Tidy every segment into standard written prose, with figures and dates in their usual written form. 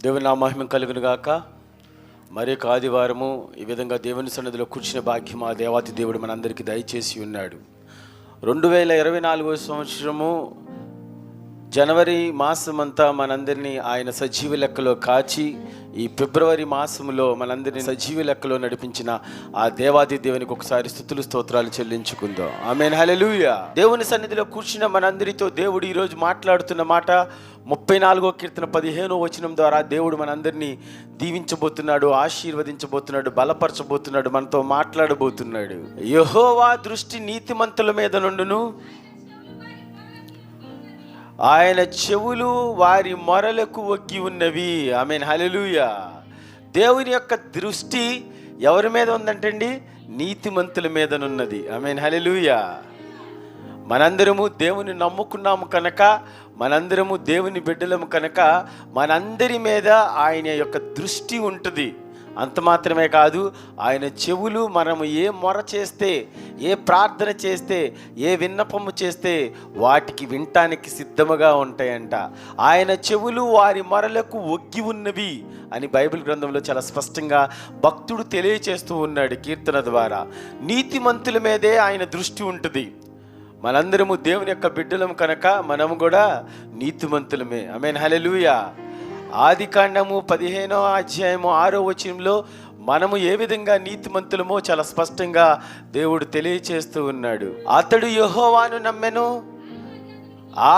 దేవుని నా మహిమ కలుగును గాక. మరి ఒక ఆదివారము ఈ విధంగా దేవుని సన్నిధిలో కూర్చునే భాగ్యం ఆ దేవాతి దేవుడు మనందరికీ దయచేసి ఉన్నాడు. 2024 సంవత్సరము జనవరి మాసమంతా మనందరినీ ఆయన సజీవ లెక్కలో కాచి ఈ ఫిబ్రవరి మాసంలో మనందరినీ సజీవ లెక్కలో నడిపించిన ఆ దేవాది దేవునికి ఒకసారి స్తుతులు స్తోత్రాలు చెల్లించుకుందాం. ఆమేన్, హల్లెలూయా. దేవుని సన్నిధిలో కూర్చున్న మనందరితో దేవుడు ఈరోజు మాట్లాడుతున్న మాట 34వ కీర్తన 15వ వచనం ద్వారా దేవుడు మనందరినీ దీవించబోతున్నాడు, ఆశీర్వదించబోతున్నాడు, బలపరచబోతున్నాడు, మనతో మాట్లాడబోతున్నాడు. యెహోవా దృష్టి నీతిమంతుల మీద నుండును, ఆయన చెవులు వారి మొరలకు ఒగ్గి ఉన్నవి. ఆమేన్, హల్లెలూయా. దేవుని యొక్క దృష్టి ఎవరి మీద ఉందంటండి? నీతిమంతుల మీదనున్నది. ఆమేన్, హల్లెలూయా. మనందరము దేవుని నమ్ముకున్నాము కనుక, మనందరము దేవుని బిడ్డలము కనుక మనందరి మీద ఆయన యొక్క దృష్టి ఉంటుంది. అంత మాత్రమే కాదు, ఆయన చెవులు మనము ఏ మొర చేస్తే, ఏ ప్రార్థన చేస్తే, ఏ విన్నపము చేస్తే వాటికి వినటానికి సిద్ధముగా ఉంటాయంట. ఆయన చెవులు వారి మొరలకు ఒగ్గి ఉన్నవి అని బైబిల్ గ్రంథంలో చాలా స్పష్టంగా భక్తుడు తెలియచేస్తూ ఉన్నాడు కీర్తన ద్వారా. నీతిమంతుల మీదే ఆయన దృష్టి ఉంటుంది. మనందరము దేవుని యొక్క బిడ్డలం కనుక మనము కూడా నీతిమంతులమే. ఆమేన్, హల్లెలూయా. ఆదికాండము 15వ అధ్యాయము 6వ వచనంలో మనము ఏ విధంగా నీతిమంతులమో చాలా స్పష్టంగా దేవుడు తెలియచేస్తూ ఉన్నాడు. అతడు యెహోవాను నమ్మెను,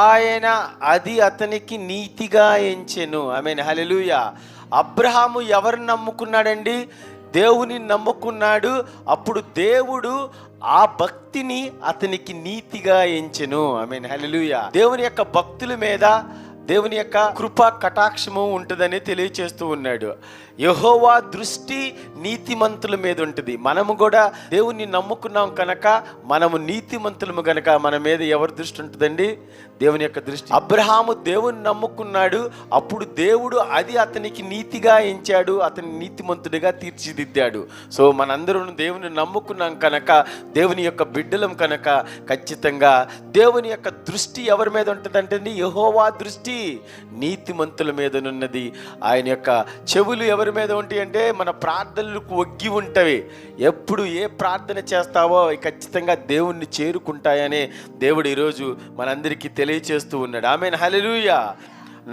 ఆయన అది అతనికి నీతిగా ఎంచెను. ఆమేన్, హల్లెలూయా. అబ్రహాము ఎవరిని నమ్ముకున్నాడండి? దేవుని నమ్ముకున్నాడు. అప్పుడు దేవుడు ఆ భక్తిని అతనికి నీతిగా ఎంచెను. ఆమేన్, హల్లెలూయా. దేవుని యొక్క భక్తుల మీద దేవుని యొక్క కృపా కటాక్షము ఉంటుందని తెలియచేస్తూ ఉన్నాడు. యెహోవా దృష్టి నీతిమంతుల మీద ఉంటుంది. మనము కూడా దేవుని నమ్ముకున్నాం కనుక, మనము నీతిమంతులము కనుక మన మీద ఎవరి దృష్టి ఉంటుందండి? దేవుని యొక్క దృష్టి. అబ్రహాము దేవుని నమ్ముకున్నాడు, అప్పుడు దేవుడు అది అతనికి నీతిగా ఎంచాడు, అతని నీతిమంతుడిగా తీర్చిదిద్దాడు. సో మనందరూ దేవుని నమ్ముకున్నాం కనుక, దేవుని యొక్క బిడ్డలం కనుక ఖచ్చితంగా దేవుని యొక్క దృష్టి ఎవరి మీద ఉంటుందంటే యెహోవా దృష్టి నీతిమంతుల మీదనున్నది. ఆయన యొక్క చెవులు ఎవరి మీద ఉంటాయి అంటే మన ప్రార్థనలకు ఒగ్గి ఉంటవి. ఎప్పుడు ఏ ప్రార్థన చేస్తావో ఖచ్చితంగా దేవుణ్ణి చేరుకుంటాయనే దేవుడు ఈరోజు మనందరికీ తెలియచేస్తూ ఉన్నాడు. ఆమేన్, హల్లెలూయా.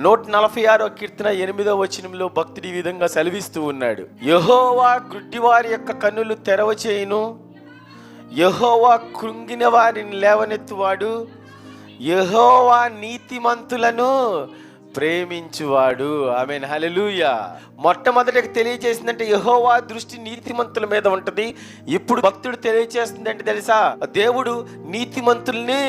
146వ కీర్తన 8వ వచనంలో భక్తుడు ఈ విధంగా సెలవిస్తూ ఉన్నాడు. యెహోవా గుడ్డివారి యొక్క కన్నులు తెరవచేయును, యెహోవా కృంగిన వారిని లేవనెత్తువాడు, యెహోవా నీతిమంతులను ప్రేమించువాడు. ఆమేన్, హల్లెలూయా. మొట్టమొదటిగా తెలియజేసిందంటే యెహోవా దృష్టి నీతిమంతుల మీద ఉంటుంది. ఇప్పుడు భక్తుడు తెలియజేస్తుందంటే తెలుసా, దేవుడు నీతిమంతుల్ని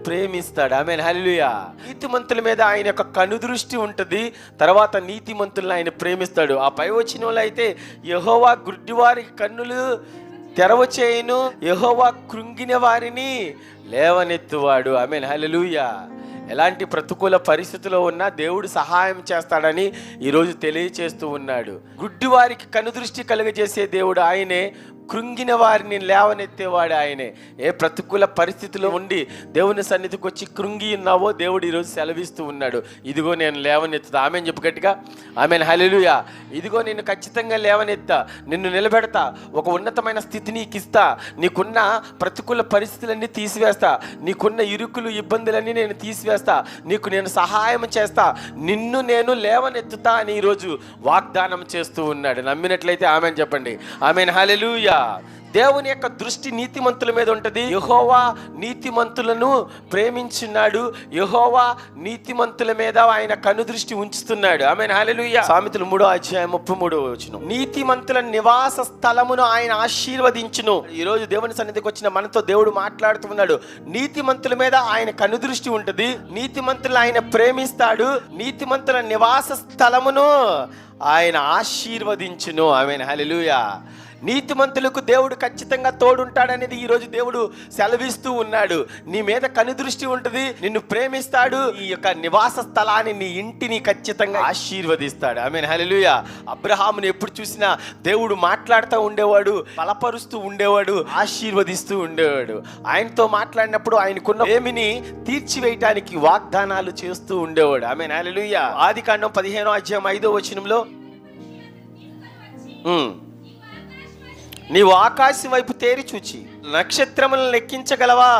ప్రేమిస్తాడు. ఆమేన్, హల్లెలూయా. నీతిమంతుల మీద ఆయన యొక్క కనుదృష్టి ఉంటుంది. తర్వాత నీతిమంతులను ఆయన ప్రేమిస్తాడు. ఆ పై వచనంలో అయితే యెహోవా గుడ్డివారి కన్నులు తెరవచేయును, యెహోవా కృంగిన వారిని లేవనెత్తువాడు. ఆమేన్, హల్లెలూయా. ఎలాంటి ప్రతికూల పరిస్థితిలో ఉన్నా దేవుడు సహాయం చేస్తాడని ఈరోజు తెలియచేస్తూ ఉన్నాడు. గుడ్డివారికి కనుదృష్టి కలుగజేసే దేవుడు ఆయనే, కృంగిన వారిని లేవనెత్తేవాడు ఆయనే. ఏ ప్రతికూల పరిస్థితిలో ఉండి దేవుని సన్నిధికి వచ్చి కృంగి ఉన్నావో దేవుడు ఈరోజు సెలవిస్తూ ఉన్నాడు, ఇదిగో నేను లేవనెత్తుతా. ఆమేన్ చెప్పు గట్టిగా. ఆమేన్, హల్లెలూయా. ఇదిగో నేను ఖచ్చితంగా లేవనెత్తా, నిన్ను నిలబెడతా, ఒక ఉన్నతమైన స్థితి నీకు ఇస్తా, నీకున్న ప్రతికూల పరిస్థితులన్నీ తీసివేస్తా, నీకున్న ఇరుకులు ఇబ్బందులన్నీ నేను తీసివేస్తా, నీకు నేను సహాయం చేస్తా, నిన్ను నేను లేవనెత్తుతా అని ఈరోజు వాగ్దానం చేస్తూ ఉన్నాడు. నమ్మినట్లయితే ఆమేన్ చెప్పండి. ఆమేన్, హల్లెలూయా. దేవుని యొక్క దృష్టి నీతిమంతుల మీద ఉంటుంది. యెహోవా నీతిమంతులను ప్రేమించున్నాడు. యెహోవా నీతిమంతుల మీద ఆయన కనుదృష్టి ఉంచుతున్నాడు. ఆమేన్, హల్లెలూయా. సామెతలు 3వ అధ్యాయం 33వ వచనం. నీతిమంతుల నివాస స్థలమును ఆయన ఆశీర్వదించును. ఈరోజు దేవుని సన్నిధికి వచ్చిన మనతో దేవుడు మాట్లాడుతున్నాడు. నీతిమంతుల మీద ఆయన కనుదృష్టి ఉంటుంది, నీతిమంతులను ఆయన ప్రేమిస్తాడు, నీతిమంతుల నివాస స్థలమును ఆయన ఆశీర్వదించును. ఆమేన్, హల్లెలూయా. నీతిమంతులకు దేవుడు ఖచ్చితంగా తోడుంటాడనేది ఈరోజు దేవుడు సెలవిస్తూ ఉన్నాడు. నీ మీద కనుదృష్టి ఉంటుంది, నిన్ను ప్రేమిస్తాడు, ఈ యొక్క నివాస స్థలాన్ని, నీ ఇంటిని ఖచ్చితంగా ఆశీర్వదిస్తాడు. ఆమేన్, హల్లెలూయా. అబ్రహాముని ఎప్పుడు చూసినా దేవుడు మాట్లాడుతూ ఉండేవాడు, బలపరుస్తూ ఉండేవాడు, ఆశీర్వదిస్తూ ఉండేవాడు. ఆయనతో మాట్లాడినప్పుడు ఆయనకున్న ప్రేమిని తీర్చివేయటానికి వాగ్దానాలు చేస్తూ ఉండేవాడు. ఆమేన్, హల్లెలూయా. ఆదికాండం 15:5 నీవు ఆకాశం వైపు తేరి చూచి నక్షత్రములను లెక్కించగలవా?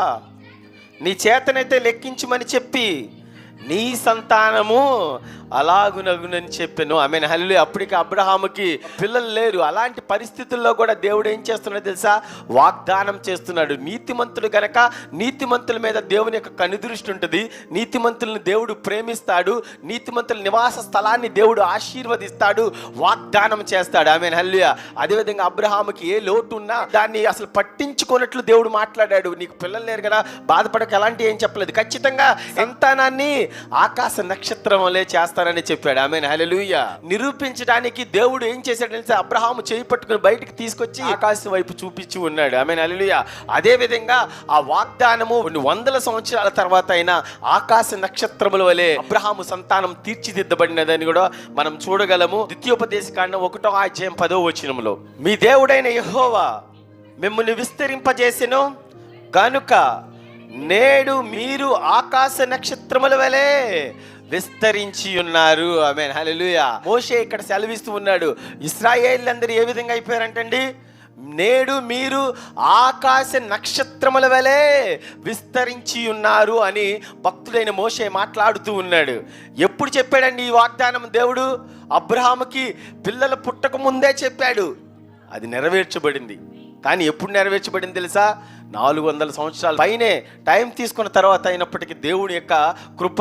నీ చేతనైతే లెక్కించమని చెప్పి నీ సంతానము అలాగునగునని చెప్పాను. ఆమేన్, హల్లెలూయా. అప్పటికి అబ్రహాముకి పిల్లలు లేరు. అలాంటి పరిస్థితుల్లో కూడా దేవుడు ఏం చేస్తున్నాడు తెలుసా? వాగ్దానం చేస్తున్నాడు. నీతిమంతుడు గనక నీతిమంతుల మీద దేవుని యొక్క కనుదృష్టి ఉంటుంది. నీతిమంతులను దేవుడు ప్రేమిస్తాడు. నీతిమంతుల నివాస స్థలాన్ని దేవుడు ఆశీర్వదిస్తాడు, వాగ్దానం చేస్తాడు. ఆమేన్, హల్లెలూయా. అదేవిధంగా అబ్రహాముకి ఏ లోటు ఉన్నా దాన్ని అసలు పట్టించుకున్నట్లు దేవుడు మాట్లాడాడు. నీకు పిల్లలు లేరు కదా, బాధపడక, ఎలాంటి ఏం చెప్పలేదు. ఖచ్చితంగా సంతానాన్ని ఆకాశ నక్షత్రం వలె చేస్తానని చెప్పాడు. ఆమేన్, హల్లెలూయా. నిరూపించడానికి దేవుడు ఏం చేశాడంటే అబ్రహాము చేయి పట్టుకుని బయటికి తీసుకొచ్చి ఆకాశం వైపు చూపించి ఉన్నాడు. ఆమేన్, హల్లెలూయా. అదే విధంగా ఆ వాగ్దానము కొన్ని వందల సంవత్సరాల తర్వాత అయినా ఆకాశ నక్షత్రముల వలె అబ్రహాము సంతానం తీర్చిదిద్దబడినదని కూడా మనం చూడగలము. ద్వితీయోపదేశకాండం 1:10 మీ దేవుడైన యెహోవా మిమ్మల్ని విస్తరింపజేసెను గనుక నేడు మీరు ఆకాశ నక్షత్రముల వలె విస్తరించి ఉన్నారు. ఆమేన్, హల్లెలూయా. మోషే ఇక్కడ సెలవిస్తూ ఉన్నాడు, ఇశ్రాయేలీయులందరూ ఏ విధంగా అయిపోయారంటండి? నేడు మీరు ఆకాశ నక్షత్రముల వలె విస్తరించి ఉన్నారు అని భక్తుడైన మోషే మాట్లాడుతూ ఉన్నాడు. ఎప్పుడు చెప్పాడండి ఈ వాగ్దానం దేవుడు? అబ్రహాముకి పిల్లలు పుట్టక ముందే చెప్పాడు. అది నెరవేర్చబడింది. కానీ ఎప్పుడు నెరవేర్చబడింది తెలుసా? 400 సంవత్సరాల పైనే టైం తీసుకున్న తర్వాత అయినప్పటికీ దేవుని యొక్క కృప,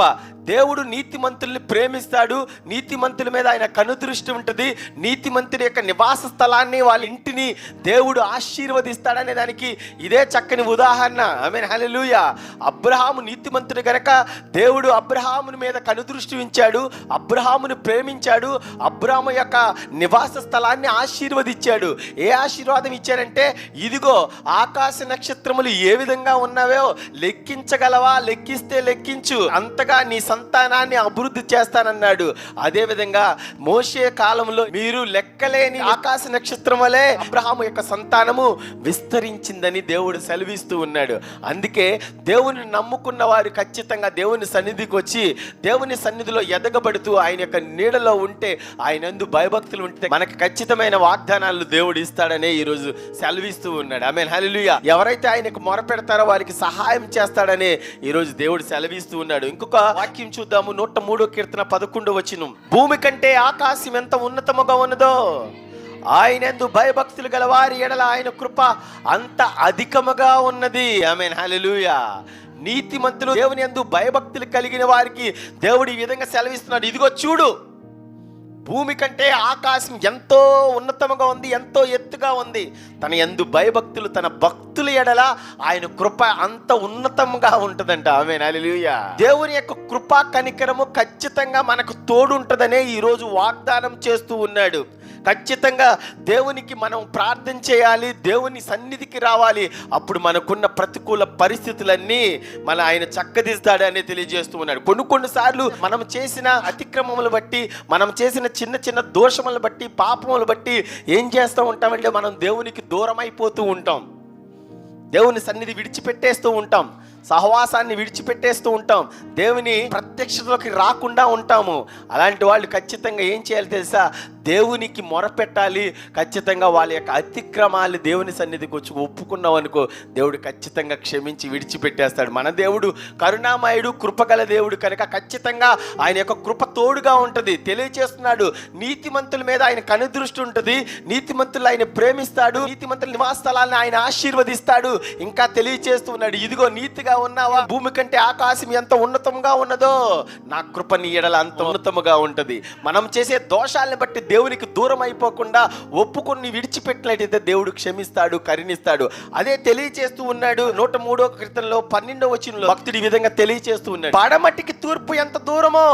దేవుడు నీతిమంతుల్ని ప్రేమిస్తాడు. నీతిమంతుల మీద ఆయన కనుదృష్టి ఉంటుంది. నీతిమంతుడి యొక్క నివాస స్థలాన్ని, వాళ్ళ ఇంటిని దేవుడు ఆశీర్వదిస్తాడనే దానికి ఇదే చక్కని ఉదాహరణ. ఆమేన్, హల్లెలూయా. అబ్రహాము నీతిమంతుడు గనక దేవుడు అబ్రహాముని మీద కనుదృష్టి ఉంచాడు, అబ్రహాముని ప్రేమించాడు, అబ్రహాము యొక్క నివాస స్థలాన్ని ఆశీర్వదించాడు. ఏ ఆశీర్వాదం ఇచ్చారంటే, ఇదిగో ఆకాశ నక్షత్రములు ఏ విధంగా ఉన్నావో లెక్కించగలవా? లెక్కిస్తే లెక్కించు, అంతగా నీ సంతానాన్ని అభివృద్ధి చేస్తానన్నాడు. అదే విధంగా మోషే కాలంలో మీరు లెక్కలేని ఆకాశ నక్షత్రం వలె అబ్రహాము యొక్క సంతానము విస్తరించిందని దేవుడు సెలవిస్తూ ఉన్నాడు. అందుకే దేవుని నమ్ముకున్న వారు ఖచ్చితంగా దేవుని సన్నిధికి వచ్చి దేవుని సన్నిధిలో ఎదగబడుతూ ఆయన యొక్క నీడలో ఉంటే, ఆయన యందు భయభక్తులు ఉంటే మనకు ఖచ్చితమైన వాగ్దానాలు దేవుడు ఇస్తాడనే ఈరోజు సెలవిస్తూ ఉన్నాడు. ఆమేన్, హల్లెలూయా. ఎవరైతే ఆయనకు మొరపెడతారో వారికి సహాయం చేస్తాడనే ఈరోజు దేవుడు సెలవిస్తూ ఉన్నాడు. ఇంకొక వాక్యం చూద్దాము. 103:11 భూమి కంటే ఆకాశం ఎంత ఉన్నతముగా ఉన్నదో ఆయనందు భయభక్తులు గల వారి ఎడల ఆయన కృప అంత అధికముగా ఉన్నది. ఆమేన్, హల్లెలూయా. నీతిమంతులు దేవుని యందు భయభక్తులు కలిగిన వారికి దేవుడు ఈ విధంగా సెలవిస్తున్నాడు, ఇదిగో చూడు, భూమి కంటే ఆకాశం ఎంతో ఉన్నతముగా ఉంది, ఎంతో ఎత్తుగా ఉంది. తన యందు భయభక్తులు, తన భక్తుల ఎడల ఆయన కృప అంత ఉన్నతంగా ఉంటుందంట. ఆమేన్, హల్లెలూయా. దేవుని యొక్క కృపా కనికరము ఖచ్చితంగా మనకు తోడు ఉంటుందనే ఈరోజు వాగ్దానం చేస్తూ ఉన్నాడు. ఖచ్చితంగా దేవునికి మనం ప్రార్థన చేయాలి, దేవుని సన్నిధికి రావాలి. అప్పుడు మనకున్న ప్రతికూల పరిస్థితులన్నీ ఆయన చక్కదిస్తాడని తెలియజేస్తూ ఉన్నాడు. కొన్నిసార్లు మనం చేసిన అతిక్రమములు బట్టి, మనం చేసిన చిన్న చిన్న దోషములు బట్టి, పాపములు బట్టి ఏం చేస్తూ ఉంటామంటే మనం దేవునికి దూరం అయిపోతూ ఉంటాం, దేవుని సన్నిధి విడిచిపెట్టేస్తూ ఉంటాం, సహవాసాన్ని విడిచిపెట్టేస్తూ ఉంటాం, దేవుని ప్రత్యక్షతలోకి రాకుండా ఉంటాము. అలాంటి వాళ్ళు ఖచ్చితంగా ఏం చేయాలి తెలుసా? దేవునికి మొరపెట్టాలి. ఖచ్చితంగా వాళ్ళ యొక్క అతిక్రమాలు దేవుని సన్నిధికి వచ్చి ఒప్పుకున్నాం అనుకో, దేవుడు ఖచ్చితంగా క్షమించి విడిచిపెట్టేస్తాడు. మన దేవుడు కరుణామయుడు, కృపగల దేవుడు కనుక ఖచ్చితంగా ఆయన యొక్క కృప తోడుగా ఉంటుంది. తెలియజేస్తున్నాడు, నీతిమంతుల మీద ఆయన కనుదృష్టి ఉంటుంది, నీతిమంతులు ఆయన ప్రేమిస్తాడు, నీతిమంతుల నివాస స్థలాన్ని ఆయన ఆశీర్వదిస్తాడు. ఇంకా తెలియజేస్తున్నాడు, ఇదిగో నీతిగా ఉన్నావా? భూమి కంటే ఆకాశం ఎంత ఉన్నతంగా ఉన్నదో నా కృప నీ ఎడల అంత ఉన్నతముగా ఉంటుంది. మనం చేసే దోషాలను బట్టి దేవునికి దూరం అయిపోకుండా ఒప్పుకొని విడిచిపెట్టినట్లయితే దేవుడు క్షమిస్తాడు, కరుణిస్తాడు. అదే తెలియచేస్తూ ఉన్నాడు. 103:12 భక్తుడి విధంగా తెలియచేస్తూ ఉన్నాడు, పడమటికి తూర్పు ఎంత దూరమో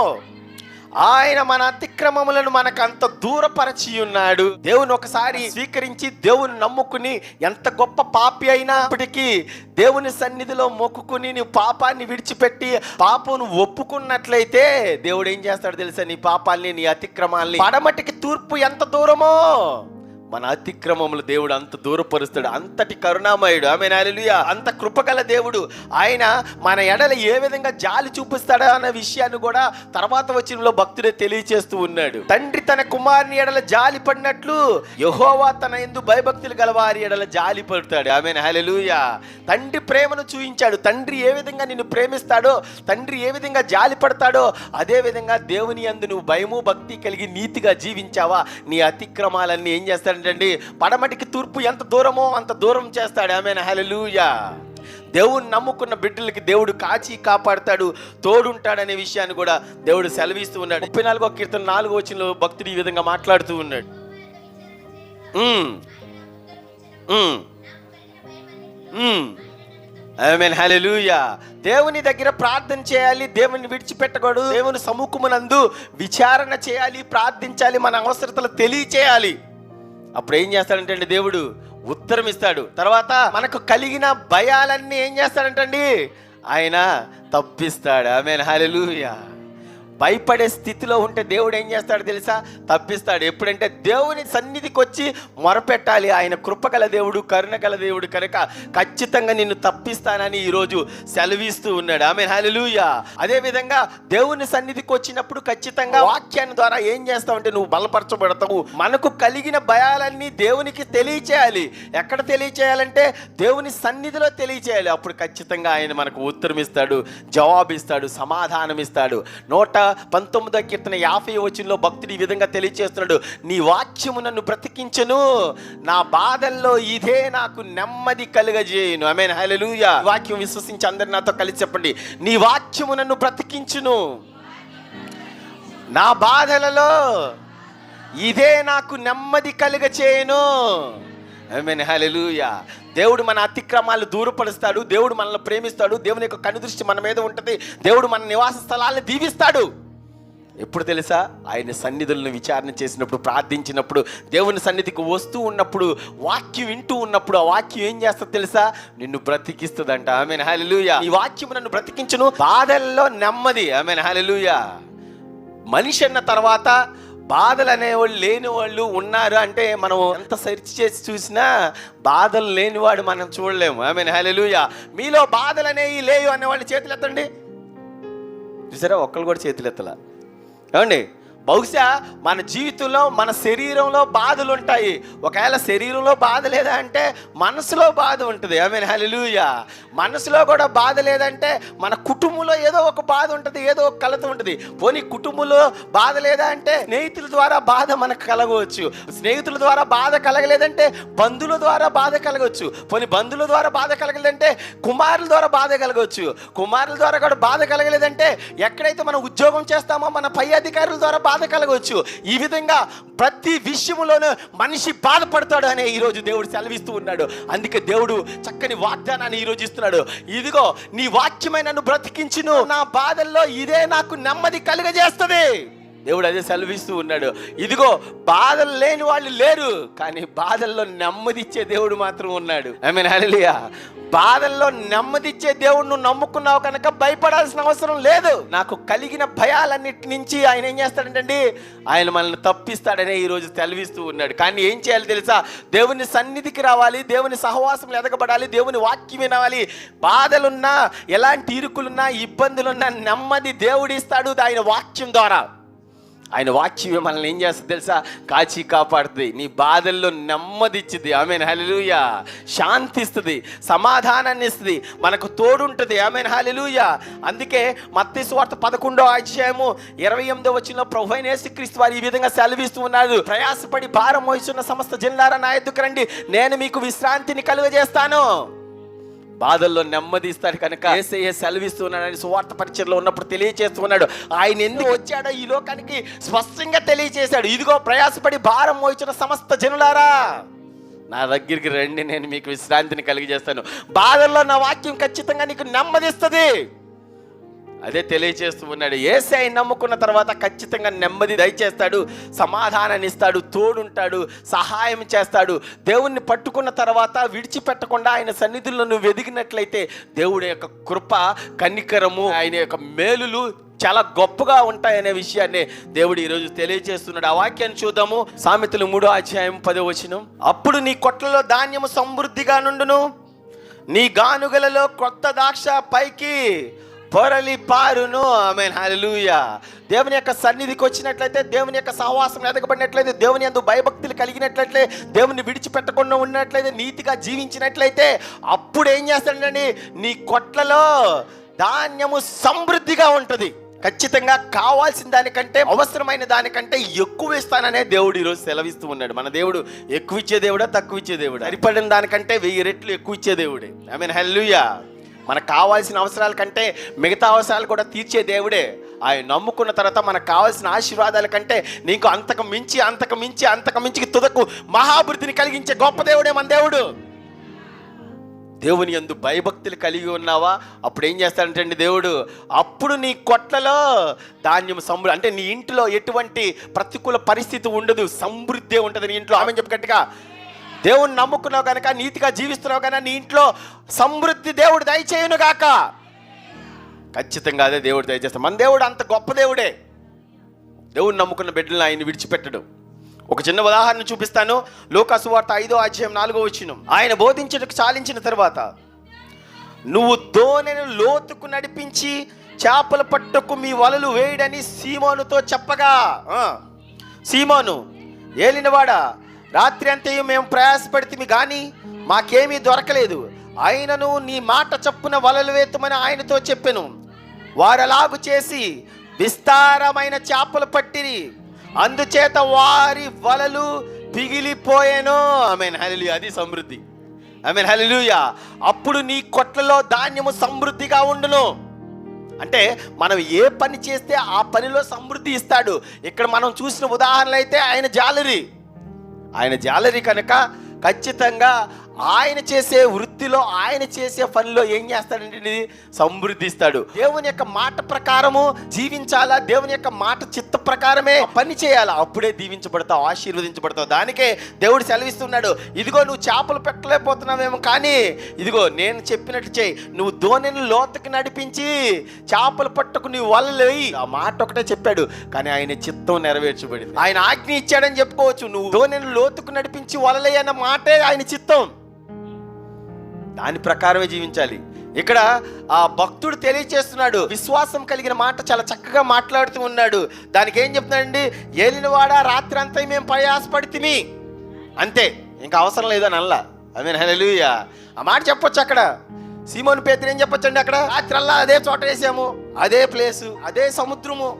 ఆయన మన అతిక్రమములను మనకు అంత దూరపరచి ఉన్నాడు. దేవుని ఒకసారి స్వీకరించి దేవుని నమ్ముకుని ఎంత గొప్ప పాపి అయినప్పటికీ దేవుని సన్నిధిలో మొక్కుకుని నీ పాపాన్ని విడిచిపెట్టి పాపను ఒప్పుకున్నట్లయితే దేవుడు ఏం చేస్తాడు తెలుసా? నీ పాపాల్ని, నీ అతిక్రమాల్ని పడమటికి తూర్పు ఎంత దూరమో మన అతిక్రమములు దేవుడు అంత దూరపరుస్తాడు. అంతటి కరుణామయుడు. ఆమేన్, హల్లెలూయా. అంత కృపగల దేవుడు. ఆయన మన ఎడల ఏ విధంగా జాలి చూపిస్తాడా అన్న విషయాన్ని కూడా తర్వాత వచనంలో భక్తుడే తెలియచేస్తూ ఉన్నాడు. తండ్రి తన కుమారుని ఎడల జాలి పడినట్లు యెహోవా తన యందు భయభక్తులు గలవారి ఎడల జాలి పడతాడు. ఆమేన్, హల్లెలూయా. తండ్రి ప్రేమను చూపించాడు. తండ్రి ఏ విధంగా నిన్ను ప్రేమిస్తాడో, తండ్రి ఏ విధంగా జాలి పడతాడో, అదే విధంగా దేవుని యందు నువ్వు భయము భక్తి కలిగి నీతిగా జీవించావా, నీ అతిక్రమాలన్నీ ఏం చేస్తాడు అండి? పడమటికి తూర్పు ఎంత దూరమో అంత దూరం చేస్తాడు. ఆమేన్, హల్లెలూయా. దేవుని నమ్ముకున్న బిడ్డలకి దేవుడు కాచి కాపాడుతాడు, తోడుంటాడనే విషయాన్ని కూడా దేవుడు సెలవిస్తూ ఉన్నాడు. 34వ కీర్తన 4వ వచనంలో భక్తుడు ఈ విధంగా మాట్లాడుతూ ఉన్నాడు. ఆమేన్, హల్లెలూయా. దేవుని దగ్గర ప్రార్థన చేయాలి, దేవుని విడిచిపెట్టకూడదు. దేవుని సముఖమునందు విచారణ చేయాలి, ప్రార్థించాలి, మన అవసరతలు తెలియచేయాలి. అప్పుడు ఏం చేస్తాడంటే దేవుడు ఉత్తరం ఇస్తాడు. తర్వాత మనకు కలిగిన భయాలన్నీ ఏం చేస్తాడంటండి? ఆయన తప్పిస్తాడు. ఆమేన్, హల్లెలూయా. భయపడే స్థితిలో ఉంటే దేవుడు ఏం చేస్తాడు తెలుసా? తప్పిస్తాడు. ఎప్పుడంటే దేవుని సన్నిధికి వచ్చి మొరపెట్టాలి. ఆయన కృపగల దేవుడు, కరుణగల దేవుడు కనుక ఖచ్చితంగా నిన్ను తప్పిస్తానని ఈరోజు సెలవిస్తూ ఉన్నాడు. ఆమేన్, హల్లెలూయా. అదేవిధంగా దేవుని సన్నిధికి వచ్చినప్పుడు ఖచ్చితంగా వాక్యాన్ని ద్వారా ఏం చేస్తావంటే నువ్వు బలపరచబడతావు. మనకు కలిగిన భయాలన్నీ దేవునికి తెలియచేయాలి. ఎక్కడ తెలియచేయాలంటే దేవుని సన్నిధిలో తెలియచేయాలి. అప్పుడు ఖచ్చితంగా ఆయన మనకు ఉత్తరం ఇస్తాడు, జవాబిస్తాడు, సమాధానం ఇస్తాడు. 119వ కీర్తన 50వ వచనంలో భక్తుడు ఈ విధంగా తెలియచేస్తున్నాడు. నీ వాక్యము నన్ను బ్రతికించును, నా బాధల్లో ఇదే నాకు నెమ్మది కలుగజేయును. ఆమేన్, హల్లెలూయా. వాక్యం విశ్వసించి అందరు నాతో కలిసి చెప్పండి. నీ వాక్యము నన్ను బ్రతికించును, నా బాధలలో ఇదే నాకు నెమ్మది కలుగజేయును. ఆమేన్, హల్లెలూయా. దేవుడు మన అతిక్రమాలు దూరపరుస్తాడు. దేవుడు మనల్ని ప్రేమిస్తాడు. దేవుని యొక్క కనుదృష్టి మన మీద ఉంటుంది. దేవుడు మన నివాస స్థలాలను దీవిస్తాడు. ఎప్పుడు తెలుసా? ఆయన సన్నిధులను విచారణ చేసినప్పుడు, ప్రార్థించినప్పుడు, దేవుని సన్నిధికి వస్తూ ఉన్నప్పుడు, వాక్యం వింటూ ఉన్నప్పుడు ఆ వాక్యం ఏం చేస్తుంది తెలుసా? నిన్ను బ్రతికిస్తుందంట. ఆమేన్, హల్లెలూయా. ఈ వాక్యం నన్ను బ్రతికించును, బాధల్లో నెమ్మది. ఆమేన్, హల్లెలూయా. మనిషి అన్న తర్వాత బాధలు అనేవాళ్ళు లేని వాళ్ళు ఉన్నారు అంటే మనం ఎంత సెర్చ్ చేసి చూసినా బాధలు లేనివాడు మనం చూడలేము. ఆమేన్, హల్లెలూయా. మీలో బాధలు అనేవి లేవు అనేవాళ్ళు చేతులు ఎత్తండి. చూసారా? ఒక్కళ్ళు కూడా చేతులు ఎత్తలా. ఏమండి? బహుశా మన జీవితంలో, మన శరీరంలో బాధలు ఉంటాయి. ఒకవేళ శరీరంలో బాధ లేదా అంటే మనసులో బాధ ఉంటుంది. ఆమేన్, హల్లెలూయా. మనసులో కూడా బాధ లేదంటే మన కుటుంబంలో ఏదో ఒక బాధ ఉంటుంది, ఏదో ఒక కలత ఉంటుంది. పోనీ కుటుంబంలో బాధ లేదా అంటే స్నేహితుల ద్వారా బాధ మనకు కలగవచ్చు. స్నేహితుల ద్వారా బాధ కలగలేదంటే బంధువుల ద్వారా బాధ కలగవచ్చు. పోనీ బంధువుల ద్వారా బాధ కలగలేదంటే కుమారుల ద్వారా బాధ కలగవచ్చు. కుమారుల ద్వారా కూడా బాధ కలగలేదంటే ఎక్కడైతే మనం ఉద్యోగం చేస్తామో మన పై అధికారుల ద్వారా బాధ కలగవచ్చు. ఈ విధంగా ప్రతి విషయంలోనూ మనిషి బాధపడతాడు అనే ఈరోజు దేవుడు సెలవిస్తూ ఉన్నాడు. అందుకే దేవుడు చక్కని వాగ్దానాన్ని ఈరోజు ఇస్తున్నాడు. ఇదిగో నీ వాక్యమై నన్ను బ్రతికించును, నా బాధల్లో ఇదే నాకు నెమ్మది కలుగజేస్తుంది. దేవుడు అదే సెలవిస్తూ ఉన్నాడు. ఇదిగో బాధలు లేని వాళ్ళు లేరు, కానీ బాధల్లో నెమ్మదిచ్చే దేవుడు మాత్రం ఉన్నాడు. ఆమేన్, హల్లెలూయా. బాధల్లో నెమ్మదిచ్చే దేవుడు నువ్వు నమ్ముకున్నావు కనుక భయపడాల్సిన అవసరం లేదు. నాకు కలిగిన భయాలన్నిటి నుంచి ఆయన ఏం చేస్తాడంటండి? ఆయన మనల్ని తప్పిస్తాడనే ఈరోజు సెలవిస్తూ ఉన్నాడు. కానీ ఏం చేయాలి తెలుసా? దేవుని సన్నిధికి రావాలి, దేవుని సహవాసంలో ఎదగబడాలి, దేవుని వాక్యం వినాలి. బాధలున్నా, ఎలాంటి ఇరుకులున్నా, ఇబ్బందులున్నా నెమ్మది దేవుడు ఇస్తాడు ఆయన వాక్యం ద్వారా. ఆయన వాక్యం మనల్ని ఏం చేస్తుంది తెలుసా? కాచి కాపాడుతుంది. నీ బాధల్లో నెమ్మదిచ్చింది. ఆమేన్, హల్లెలూయా. శాంతిస్తుంది, సమాధానాన్ని ఇస్తుంది, మనకు తోడుంటుంది. ఆమేన్, హల్లెలూయా. అందుకే మత్తయి సువార్త 11వ అధ్యాయము 28వ వచనంలో ప్రభువైన యేసుక్రీస్తు వారు ఈ విధంగా సెలవిస్తూ ఉన్నారు. ప్రయాసపడి భారం మోస్తున్న సమస్త జనులారా నా యొద్దకు రండి, నేను మీకు విశ్రాంతిని కలుగజేస్తాను. బాధల్లో నెమ్మది ఇస్తాడు కనుక యేసయ్య సెలవిస్తున్నాడని సువార్త పరిచర్లో ఉన్నప్పుడు తెలియచేస్తున్నాడు. ఆయన ఎందుకు వచ్చాడో ఈ లోకానికి స్పష్టంగా తెలియచేశాడు. ఇదిగో ప్రయాసపడి భారం మోయించిన సమస్త జనులారా నా దగ్గరికి రండి, నేను మీకు విశ్రాంతిని కలిగజేస్తాను. బాధల్లో నా వాక్యం ఖచ్చితంగా నీకు నెమ్మదిస్తుంది. అదే తెలియచేస్తూ ఉన్నాడు. యేసయ్య నమ్ముకున్న తర్వాత ఖచ్చితంగా నెమ్మది దయచేస్తాడు, సమాధానాన్ని ఇస్తాడు, తోడుంటాడు, సహాయం చేస్తాడు. దేవుణ్ణి పట్టుకున్న తర్వాత విడిచిపెట్టకుండా ఆయన సన్నిధుల్లో నువ్వు వెదిగినట్లయితే దేవుడి యొక్క కృప, కనికరము, ఆయన యొక్క మేలులు చాలా గొప్పగా ఉంటాయనే విషయాన్ని దేవుడు ఈరోజు తెలియజేస్తున్నాడు. ఆ వాక్యాన్ని చూద్దాము. సామెతలు 3:10. అప్పుడు నీ కొట్లలో ధాన్యము సమృద్ధిగా నుండును, నీ గానుగలలో కొత్త ద్రాక్ష పైకి పొరలి పారును. ఆమేన్, హల్లెలూయా. దేవుని యొక్క సన్నిధికి వచ్చినట్లయితే, దేవుని యొక్క సహవాసం ఎదగబడినట్లయితే, దేవుని యందు భయభక్తులు కలిగినట్లయితే, దేవుని విడిచిపెట్టకుండా ఉన్నట్లయితే, నీతిగా జీవించినట్లయితే, అప్పుడు ఏం చేస్తాడండి, నీ కొట్లలో ధాన్యము సమృద్ధిగా ఉంటుంది. ఖచ్చితంగా కావాల్సిన దానికంటే, అవసరమైన దానికంటే ఎక్కువ ఇస్తాననే దేవుడు ఈరోజు సెలవిస్తూ ఉన్నాడు. మన దేవుడు ఎక్కువ ఇచ్చే దేవుడా, తక్కువ ఇచ్చే దేవుడా? సరిపడిన దానికంటే 1000 రెట్లు ఎక్కువ ఇచ్చే దేవుడే. ఆమేన్, హల్లెలూయా. మనకు కావాల్సిన అవసరాల కంటే మిగతా అవసరాలు కూడా తీర్చే దేవుడే. ఆయన నమ్ముకున్న తర్వాత మనకు కావాల్సిన ఆశీర్వాదాల కంటే నీకు అంతకు మించి తుదకు మహాభివృద్ధిని కలిగించే గొప్ప దేవుడే మన దేవుడు. దేవుని యందు భయభక్తులు కలిగి ఉన్నావా? అప్పుడు ఏం చేస్తాడంటే దేవుడు, అప్పుడు నీ కొట్లలో ధాన్యం సమృద్ధి, అంటే నీ ఇంట్లో ఎటువంటి ప్రతికూల పరిస్థితి ఉండదు, సమృద్ధి ఉంటుంది నీ ఇంట్లో. ఆమె చెప్పు గట్టిగా. దేవుని నమ్ముకున్నావు కనుక, నీతిగా జీవిస్తున్నావు కనుక నీ ఇంట్లో సమృద్ధి దేవుడు దయచేయును గాక. ఖచ్చితంగా అదే దేవుడు దయచేస్తాడు. మన దేవుడు అంత గొప్ప దేవుడే. దేవుడు నమ్ముకున్న బిడ్డలను ఆయన విడిచిపెట్టడు. ఒక చిన్న ఉదాహరణ చూపిస్తాను. లూకా సువార్త 5:4. ఆయన బోధించుటకు చాలించిన తర్వాత, నువ్వు దోణిని లోతుకు నడిపించి చేపల పట్టుకు మీ వలలు వేయడని సీమోనుతో చెప్పగా, సీమోను, ఏలినవాడా, రాత్రి అంతయు మేము ప్రయాసపడితిమి కానీ మాకేమీ దొరకలేదు, ఆయనను నీ మాట చప్పున వలలు వేతుమని ఆయనతో చెప్పెను. వారలాగు చేసి విస్తారమైన చేపలు పట్టిరి, అందుచేత వారి వలలు పిగిలిపోయాను. ఆమేన్, హల్లెలూయా. అది సమృద్ధి. ఆమేన్, హల్లెలూయా. అప్పుడు నీ కొట్లలో ధాన్యము సమృద్ధిగా ఉండును. అంటే మనం ఏ పని చేస్తే ఆ పనిలో సమృద్ధి ఇస్తాడు. ఇక్కడ మనం చూసిన ఉదాహరణలు అయితే ఆయన జాలరీ కనుక ఖచ్చితంగా ఆయన చేసే వృత్తిలో, ఆయన చేసే పనిలో ఏం చేస్తాడంటే సమృద్ధి ఇస్తాడు. దేవుని యొక్క మాట ప్రకారము జీవించాలా, దేవుని యొక్క మాట చిత్త ప్రకారమే పని చేయాలా, అప్పుడే దీవించబడతావు, ఆశీర్వదించబడతావు. దానికే దేవుడు సెలవిస్తున్నాడు, ఇదిగో నువ్వు చేపలు పెట్టలేకపోతున్నావేమో కానీ ఇదిగో నేను చెప్పినట్టు చేయి, నువ్వు దోణిని లోతుకి నడిపించి చేపలు పట్టుకు నీ వలలు వేయి. ఆ మాట ఒకటే చెప్పాడు కానీ ఆయన చిత్తం నెరవేర్చబడింది. ఆయన ఆజ్ఞ ఇచ్చాడని చెప్పుకోవచ్చు. నువ్వు దోణిని లోతుకు నడిపించి వలలే అన్న మాటే ఆయన చిత్తం. దాని ప్రకారమే జీవించాలి. ఇక్కడ ఆ భక్తుడు తెలియచేస్తున్నాడు, విశ్వాసం కలిగిన మాట చాలా చక్కగా మాట్లాడుతూ ఉన్నాడు. దానికి ఏం చెప్తున్నాడండి, ఏలినవాడా, రాత్రి అంతా మేము ప్రయాసపడితిమి, అంతే, ఇంకా అవసరం లేదని అల్లా. ఆమేన్, హల్లెలూయా. ఆ మాట చెప్పొచ్చు. అక్కడ సీమోను పేతురు ఏం చెప్పొచ్చండి, అక్కడ రాత్రల్లా అదే చోట వేసాము, అదే ప్లేసు, అదే సముద్రము,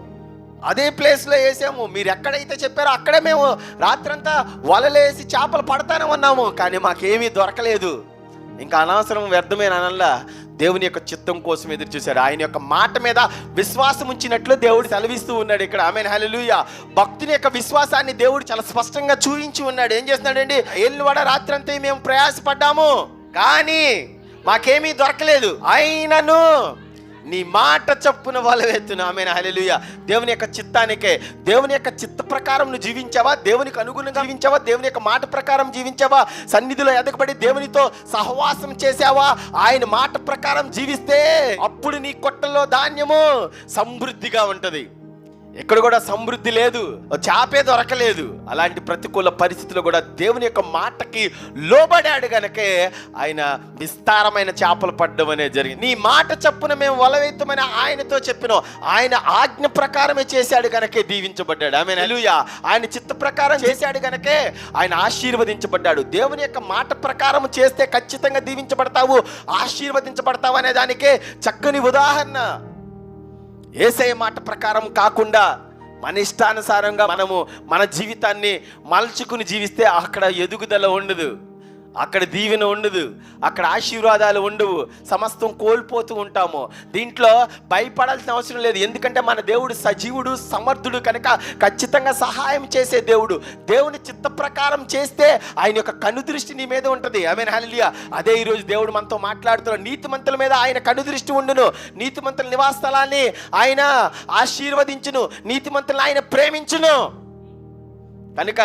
అదే ప్లేస్లో వేసాము, మీరు ఎక్కడైతే చెప్పారో అక్కడే మేము రాత్రంతా వలలేసి చేపలు పడతానే ఉన్నాము కానీ మాకేమీ దొరకలేదు. ఇంకా అనవసరం, వ్యర్థమైన అనల్లా దేవుని యొక్క చిత్తం కోసం ఎదురు చూశాడు. ఆయన యొక్క మాట మీద విశ్వాసం ఉంచినట్లు దేవుడు సెలవిస్తూ ఉన్నాడు ఇక్కడ. ఆమేన్, హల్లెలూయా. భక్తుని యొక్క విశ్వాసాన్ని దేవుడు చాలా స్పష్టంగా చూపించి ఉన్నాడు. ఏం చేస్తున్నాడండి, ఏలినవాడా, రాత్రంతా మేము ప్రయాసపడ్డాము కానీ మాకేమీ దొరకలేదు, అయినను నీ మాట చప్పున వలవేత్తును. ఆమేన్, హల్లెలూయా. దేవుని యొక్క చిత్తానికే, దేవుని యొక్క చిత్త ప్రకారం నువ్వు జీవించావా, దేవునికి అనుగుణంగా జీవించావా, దేవుని యొక్క మాట ప్రకారం జీవించావా, సన్నిధిలో ఎదగబడి దేవునితో సహవాసం చేసావా, ఆయన మాట ప్రకారం జీవిస్తే అప్పుడు నీ కొట్టలో ధాన్యము సమృద్ధిగా ఉంటది. ఎక్కడ కూడా సమృద్ధి లేదు, చేపే దొరకలేదు. అలాంటి ప్రతికూల పరిస్థితుల్లో కూడా దేవుని యొక్క మాటకి లోబడాడు గనకే ఆయన విస్తారమైన చేపలు పడ్డం అనేది జరిగింది. నీ మాట చప్పున మేము వలవేత్తమని ఆయనతో చెప్పినాం, ఆయన ఆజ్ఞ ప్రకారమే చేశాడు గనకే దీవించబడ్డాడు. ఆమేన్, హల్లెలూయా. ఆయన చిత్త ప్రకారం చేశాడు గనకే ఆయన ఆశీర్వదించబడ్డాడు. దేవుని యొక్క మాట ప్రకారం చేస్తే ఖచ్చితంగా దీవించబడతావు, ఆశీర్వదించబడతావు అనే దానికే చక్కని ఉదాహరణ. యేసయ్య మాట ప్రకారం కాకుండా మన ఇష్టానుసారంగా మనము మన జీవితాన్ని మలుచుకుని జీవిస్తే అక్కడ ఎదుగుదల ఉండదు. అక్కడ దీవెన ఉండదు, అక్కడ ఆశీర్వాదాలు ఉండవు, సమస్తం కోల్పోతూ ఉంటాము. దీంట్లో భయపడాల్సిన అవసరం లేదు, ఎందుకంటే మన దేవుడు సజీవుడు, సమర్థుడు కనుక ఖచ్చితంగా సహాయం చేసే దేవుడు. దేవుని చిత్త ప్రకారం చేస్తే ఆయన యొక్క కనుదృష్టి నీ మీద ఉంటుంది. ఆమేన్, హల్లెలూయా. అదే ఈరోజు దేవుడు మనతో మాట్లాడుతున్నాడు. నీతిమంతుల మీద ఆయన కనుదృష్టి ఉండును, నీతిమంతుల నివాస స్థలాన్ని ఆయన ఆశీర్వదించును, నీతిమంతులను ఆయన ప్రేమించును. కనుక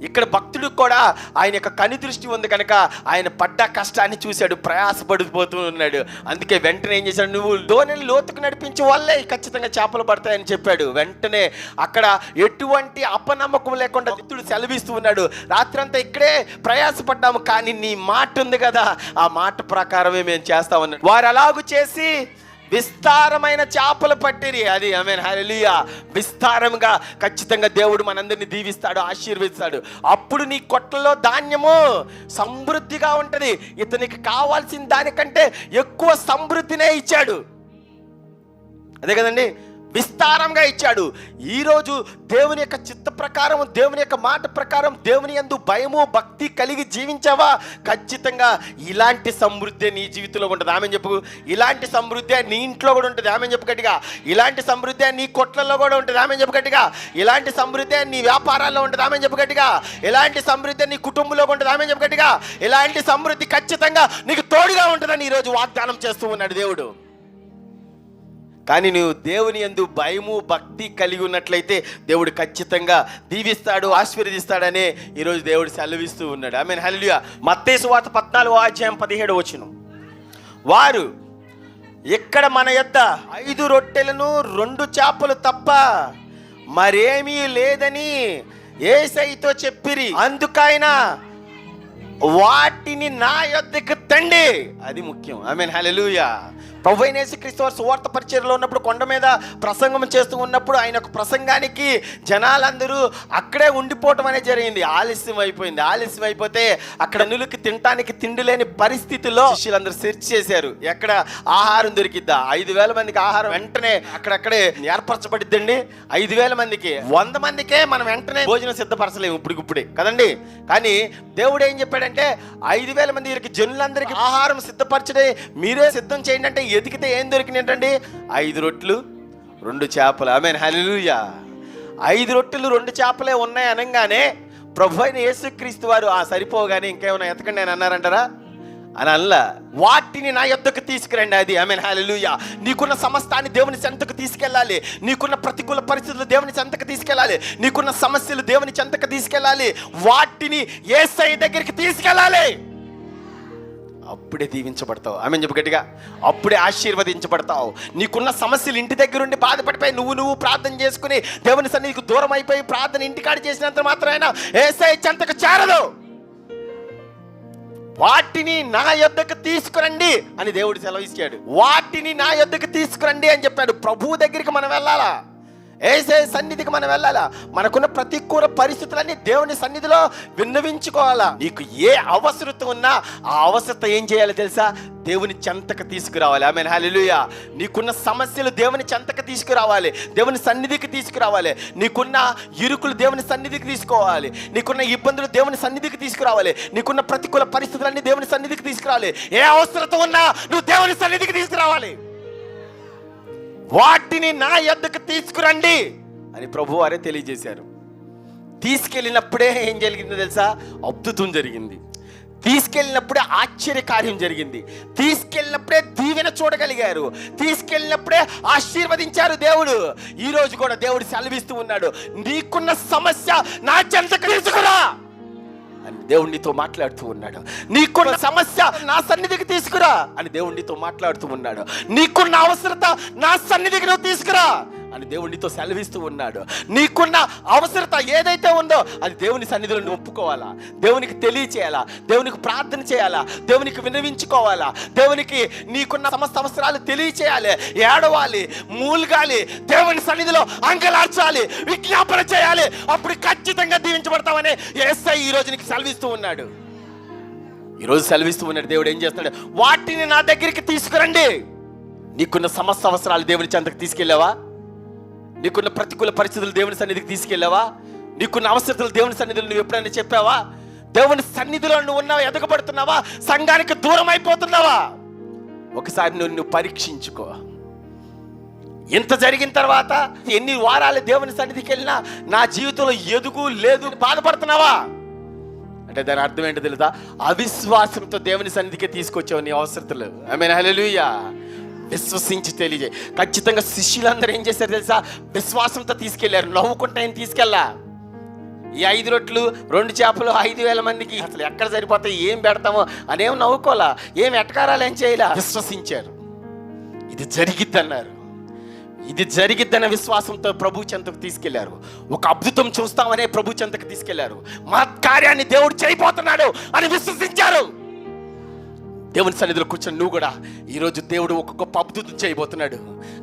ఇక్కడ భక్తుడికి కూడా ఆయన యొక్క కనుదృష్టి ఉంది కనుక ఆయన పడ్డ కష్టాన్ని చూశాడు, ప్రయాసపడిపోతూ ఉన్నాడు. అందుకే వెంటనే ఏం చేశాడు, నువ్వు దోణిని లోతుకు నడిపించే వాళ్ళే ఖచ్చితంగా చేపలు పడతాయని చెప్పాడు. వెంటనే అక్కడ ఎటువంటి అపనమ్మకం లేకుండా భక్తుడు సెలవిస్తూ ఉన్నాడు, రాత్రంతా ఇక్కడే ప్రయాసపడ్డాము కానీ నీ మాట ఉంది కదా, ఆ మాట ప్రకారమే మేము చేస్తామన్నాడు. వారు అలాగూ చేసి విస్తారమైన చేపలు పట్టిరి. అది ఆమేన్, హల్లెలూయా. విస్తారంగా ఖచ్చితంగా దేవుడు మనందరినీ దీవిస్తాడు, ఆశీర్వదిస్తాడు. అప్పుడు నీ కొట్లలో ధాన్యము సమృద్ధిగా ఉంటుంది. ఇతనికి కావాల్సిన దానికంటే ఎక్కువ సమృద్ధినే ఇచ్చాడు. అదే కదండి, విస్తారంగా ఇచ్చాడు. ఈరోజు దేవుని యొక్క చిత్త ప్రకారం, దేవుని యొక్క మాట ప్రకారం, దేవుని యందు భయము భక్తి కలిగి జీవించావా, ఖచ్చితంగా ఇలాంటి సమృద్ధి నీ జీవితంలో ఉంటుంది. ఆమె చెప్పు, ఇలాంటి సమృద్ధి నీ ఇంట్లో కూడా ఉంటుంది. ఆమె చెప్పు గట్టిగా, ఇలాంటి సమృద్ధి నీ కొట్లలో కూడా ఉంటుంది. ఆమె చెప్పు గట్టిగా, ఇలాంటి సమృద్ధి నీ వ్యాపారాల్లో ఉంటుంది. ఆమె చెప్పు గట్టిగా, ఇలాంటి సమృద్ధి నీ కుటుంబంలో ఉంటుంది. ఆమె చెప్పు గట్టిగా, ఇలాంటి సమృద్ధి ఖచ్చితంగా నీకు తోడుగా ఉంటుందని ఈరోజు వాగ్దానం చేస్తూ ఉన్నాడు దేవుడు. కానీ నువ్వు దేవుని యందు భయము భక్తి కలిగి ఉన్నట్లయితే దేవుడు ఖచ్చితంగా దీవిస్తాడు, ఆశీర్వదిస్తాడనే ఈరోజు దేవుడు సెలవిస్తూ ఉన్నాడు. ఆమేన్, హల్లెలూయా. మత్తయి సువార్త 14:17 వారు ఇక్కడ మన యొద్ద 5 రొట్టెలను 2 చేపలు తప్ప మరేమీ లేదని యేసయ్యతో చెప్పిరి. అందుకైనా వాటిని నా యొద్దకు తండి. అది ముఖ్యం. ఆమేన్, హల్లెలూయా. ప్రభువైన యేసుక్రీస్తు వారు సువార్త పరిచర్యలో ఉన్నప్పుడు కొండ మీద ప్రసంగం చేస్తూ ఉన్నప్పుడు ఆయన యొక్క ప్రసంగానికి జనాలందరూ అక్కడే ఉండిపోవటం అనేది జరిగింది. ఆలస్యం అయిపోతే అక్కడ నులికి తినటానికి తిండి లేని పరిస్థితిలో శిష్యులందరూ సెర్చ్ చేశారు, ఎక్కడ ఆహారం దొరికిద్దా. 5,000 మందికి ఆహారం వెంటనే అక్కడక్కడే ఏర్పరచబడిద్దండి. 5,000 మందికి 100 మందికే మనం వెంటనే భోజనం సిద్ధపరచలేము ఇప్పుడే కదండి. కానీ దేవుడు ఏం చెప్పాడంటే 5,000 మంది జనులందరికీ ఆహారం సిద్ధపరచడే, మీరే సిద్ధం చేయండి అంటే ఎతికితే ఏం దొరికినాయంటండి, 5 రొట్టెలు 2 చేపలు. ఆమేన్, హల్లెలూయా. 5 రొట్టెలు 2 చేపలే ఉన్నాయి అనగానే ప్రభువైన యేసుక్రీస్తు వారు సరిపోగానే ఇంకేమైనా ఎతకండి అని అన్నారంటారా? అని అల్లా, వాటిని నా యొద్దకు తీసుకురండి. అది ఆమేన్, హల్లెలూయా. నీకున్న సమస్తాన్ని దేవుని చెంతకు తీసుకెళ్ళాలి, నీకున్న ప్రతికూల పరిస్థితులు దేవుని చెంతకు తీసుకెళ్ళాలి, నీకున్న సమస్యలు దేవుని చెంతకు తీసుకెళ్ళాలి, వాటిని యేసయ్య దగ్గరికి తీసుకెళ్ళాలి. అప్పుడే దీవించబడతావు. ఆమేన్ చెప్పు గట్టిగా, అప్పుడే ఆశీర్వదించబడతావు. నీకున్న సమస్యలు ఇంటి దగ్గర ఉండి బాధపడిపోయి నువ్వు ప్రార్థన చేసుకుని దేవుని సన్నిధికి దూరం అయిపోయి ప్రార్థన ఇంటికాడి చేసినంత మాత్రమే యేసయ్య చెంతకు చేరదు. వాటిని నా యొద్దకు తీసుకురండి అని దేవుడు సెలవిచ్చాడు. వాటిని నా యొద్దకు తీసుకురండి అని చెప్పాడు. ప్రభువు దగ్గరికి మనం వెళ్ళాలా, యేసయ్య సన్నిధికి మనం వెళ్ళాలా. మనకున్న ప్రతికూల పరిస్థితులన్నీ దేవుని సన్నిధిలో విన్నవించుకోవాలా. నీకు ఏ అవసరత ఉన్నా ఆ అవసరత ఏం చేయాలో తెలుసా, దేవుని చెంతకు తీసుకురావాలి. ఆమేన్, హల్లెలూయా. నీకున్న సమస్యలు దేవుని చెంతకు తీసుకురావాలి, దేవుని సన్నిధికి తీసుకురావాలి. నీకున్న ఇరుకులు దేవుని సన్నిధికి తీసుకోవాలి, నీకున్న ఇబ్బందులు దేవుని సన్నిధికి తీసుకురావాలి, నీకున్న ప్రతికూల పరిస్థితులన్నీ దేవుని సన్నిధికి తీసుకురావాలి. ఏ అవసరత ఉన్నా నువ్వు దేవుని సన్నిధికి తీసుకురావాలి. వాటిని నా యొద్దకు తీసుకురండి అని ప్రభు వారే తెలియజేశారు. తీసుకెళ్ళినప్పుడే ఏం జరిగిందో తెలుసా, అద్భుతం జరిగింది. తీసుకెళ్ళినప్పుడే ఆశ్చర్యకార్యం జరిగింది. తీసుకెళ్ళినప్పుడే దీవెన చూడగలిగారు. తీసుకెళ్ళినప్పుడే ఆశీర్వదించారు దేవుడు. ఈరోజు కూడా దేవుడు సెలవిస్తూ ఉన్నాడు, నీకున్న సమస్య నా చెంతకు తీసుకురా అని దేవుడు నీతో మాట్లాడుతూ ఉన్నాడు. నీకున్న సమస్య నా సన్నిధికి తీసుకురా అని దేవుడు నీతో మాట్లాడుతూ ఉన్నాడు. నీకున్న అవసరత నా సన్నిధికి నువ్వు తీసుకురా అని దేవుడు నీతో సెలవిస్తూ ఉన్నాడు. నీకున్న అవసరత ఏదైతే ఉందో అది దేవుని సన్నిధిలో నువ్వు ఒప్పుకోవాలా, దేవునికి తెలియచేయాలా, దేవునికి ప్రార్థన చేయాలా, దేవునికి విన్నవించుకోవాలా, దేవునికి నీకున్న సమస్త అవసరాలు తెలియచేయాలి, ఏడవాలి, మూల్గాలి, దేవుని సన్నిధిలో అంగలార్చాలి, విజ్ఞాపన చేయాలి. అప్పుడు ఖచ్చితంగా దీవించబడతామని యేసయ్య ఈ రోజు నీకు సెలవిస్తూ ఉన్నాడు. ఈరోజు సెలవిస్తూ ఉన్నాడు. దేవుడు ఏం చేస్తున్నాడు, వాటిని నా దగ్గరికి తీసుకురండి. నీకున్న సమస్త అవసరాలు దేవుని చెంతకు తీసుకెళ్ళావా? నీకున్న ప్రతికూల పరిస్థితులు దేవుని సన్నిధికి తీసుకెళ్ళావా? నీకున్న అవసరతలు దేవుని సన్నిధిలో నువ్వు ఎప్పుడైనా చెప్పావా? దేవుని సన్నిధిలో నువ్వు ఉన్నావా? ఎదగబడుతున్నావా? సంఘానికి దూరం అయిపోతున్నావా? ఒకసారి నువ్వు పరీక్షించుకో. ఇంత జరిగిన తర్వాత ఎన్ని వారాలు దేవుని సన్నిధికి వెళ్ళినా నా జీవితంలో ఎదుగు లేదు, బాధపడుతున్నావా అంటే దాని అర్థం ఏంటో తెలుసా? అవిశ్వాసంతో దేవుని సన్నిధికి తీసుకొచ్చావు నీ అవసరతలు. ఆమేన్, హల్లెలూయా. విశ్వసించి తెలియజేయి. ఖచ్చితంగా శిష్యులందరూ ఏం చేశారు తెలుసా? విశ్వాసంతో తీసుకెళ్లారు. నవ్వుకుంటా ఏం తీసుకెళ్ళా. ఈ 5 రొట్టెలు 2 చేపలు 5,000 మందికి అసలు ఎక్కడ సరిపోతాయి, ఏం పెడతామో అనేం నవ్వుకోలా, ఏం ఎటకారాలు ఏం చేయలా. విశ్వసించారు. ఇది జరిగిద్దన్నారు. ఇది జరిగిద్దన్న విశ్వాసంతో ప్రభు చెంతకు తీసుకెళ్లారు. ఒక అద్భుతం చూస్తామనే ప్రభు చెంతకు తీసుకెళ్లారు. మహత్కార్యాన్ని దేవుడు చేయబోతున్నాడు అని విశ్వసించారు. దేవుని సన్నిధిలో కూర్చొని నువ్వు కూడా ఈరోజు దేవుడు ఒక గొప్ప అద్భుతం చేయబోతున్నాడు.